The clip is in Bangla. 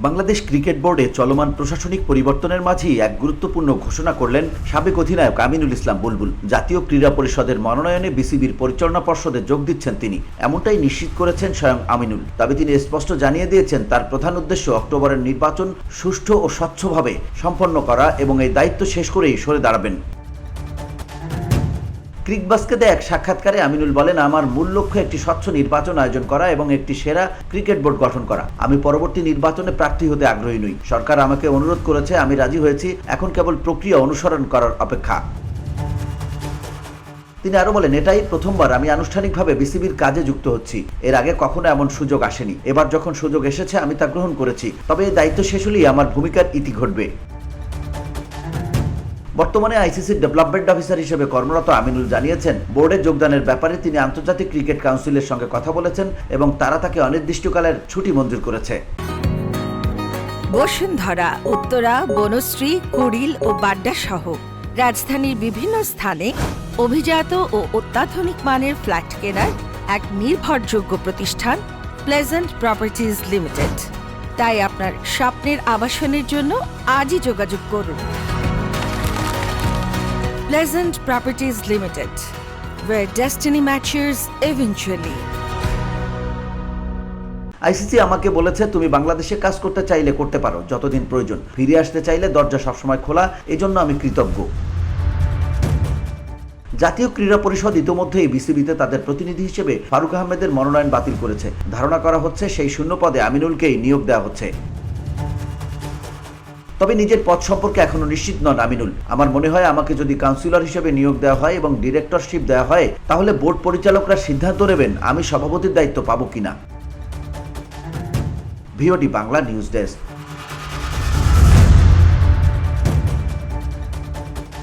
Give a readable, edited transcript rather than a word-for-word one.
বাংলাদেশ ক্রিকেট বোর্ডে চলমান প্রশাসনিক পরিবর্তনের মাঝেই এক গুরুত্বপূর্ণ ঘোষণা করলেন সাবেক অধিনায়ক আমিনুল ইসলাম বুলবুল। জাতীয় ক্রীড়া পরিষদের মনোনয়নে বিসিবির পরিচালনা পর্ষদে যোগ দিচ্ছেন তিনি, এমনটাই নিশ্চিত করেছেন স্বয়ং আমিনুল। তবে তিনি স্পষ্ট জানিয়ে দিয়েছেন তার প্রধান উদ্দেশ্য অক্টোবরের নির্বাচন সুষ্ঠু ও স্বচ্ছভাবে সম্পন্ন করা এবং এই দায়িত্ব শেষ করেই সরে দাঁড়াবেন। ক্রিকবাস্কেটে এক সাক্ষাৎকারে আমিনুল বলেন, আমার মূল লক্ষ্য একটি স্বচ্ছ নির্বাচন আয়োজন করা এবং একটি সেরা ক্রিকেট বোর্ড গঠন করা। আমি পরবর্তী নির্বাচনে প্রার্থী হতে আগ্রহী নই। সরকার আমাকে অনুরোধ করেছে, আমি রাজি হয়েছি, এখন কেবল প্রক্রিয়া অনুসরণ করার অপেক্ষা। তিনি আরো বলেন, এটাই প্রথমবার আমি আনুষ্ঠানিকভাবে বিসিবির কাজে যুক্ত হচ্ছি। এর আগে কখনো এমন সুযোগ আসেনি। এবার যখন সুযোগ এসেছে আমি তা গ্রহণ করেছি। তবে এই দায়িত্ব শেষ হলেই আমার ভূমিকার ইতি ঘটবে। বর্তমানে আইসিসির ডেভেলপমেন্ট অফিসার হিসেবে কর্মরত আমিনুল জানিয়েছেন, বোর্ডে যোগদানের ব্যাপারে তিনি আন্তর্জাতিক ক্রিকেট কাউন্সিলের সঙ্গে কথা বলেছেন এবং তারা তাকে অনির্দিষ্টকালের ছুটি মঞ্জুর করেছে। বসুন্ধরা, উত্তরা, বনশ্রী, কুড়িল ও বাড্ডা সহ রাজধানীর বিভিন্ন স্থানে অভিজাত ও অত্যাধুনিক মানের ফ্ল্যাট কেনার এক নির্ভরযোগ্য প্রতিষ্ঠান প্লেজেন্ট প্রপার্টিজ লিমিটেড। তাই আপনার স্বপ্নের আবাসনের জন্য আজই যোগাযোগ করুন। Pleasant Properties Limited, where destiny matches eventually. ICC আমাকে বলেছে, তুমি বাংলাদেশে কাজ করতে চাইলে করতে পারো, যতদিন প্রয়োজন। ফিরে আসতে চাইলে দরজা সবসময় খোলা, এজন্য আমি কৃতজ্ঞ। জাতীয় ক্রীড়া পরিষদ ইতোমধ্যেই বিসিবিতে তাদের প্রতিনিধি হিসেবে ফারুক আহমেদের মনোনয়ন বাতিল করেছে। ধারণা করা হচ্ছে সেই শূন্য পদে আমিনুলকেই নিয়োগ দেওয়া হচ্ছে। তবে নিজের পদ সম্পর্কে এখনো নিশ্চিত নন আমিনুল। আমার মনে হয়, আমাকে যদি কাউন্সিলর হিসেবে নিয়োগ দেওয়া হয় এবং ডিরেক্টরশিপ দেওয়া হয়, তাহলে বোর্ড পরিচালকরা সিদ্ধান্ত নেবেন আমি সভাপতির দায়িত্ব পাবো কিনা। VOD Bangla news desk.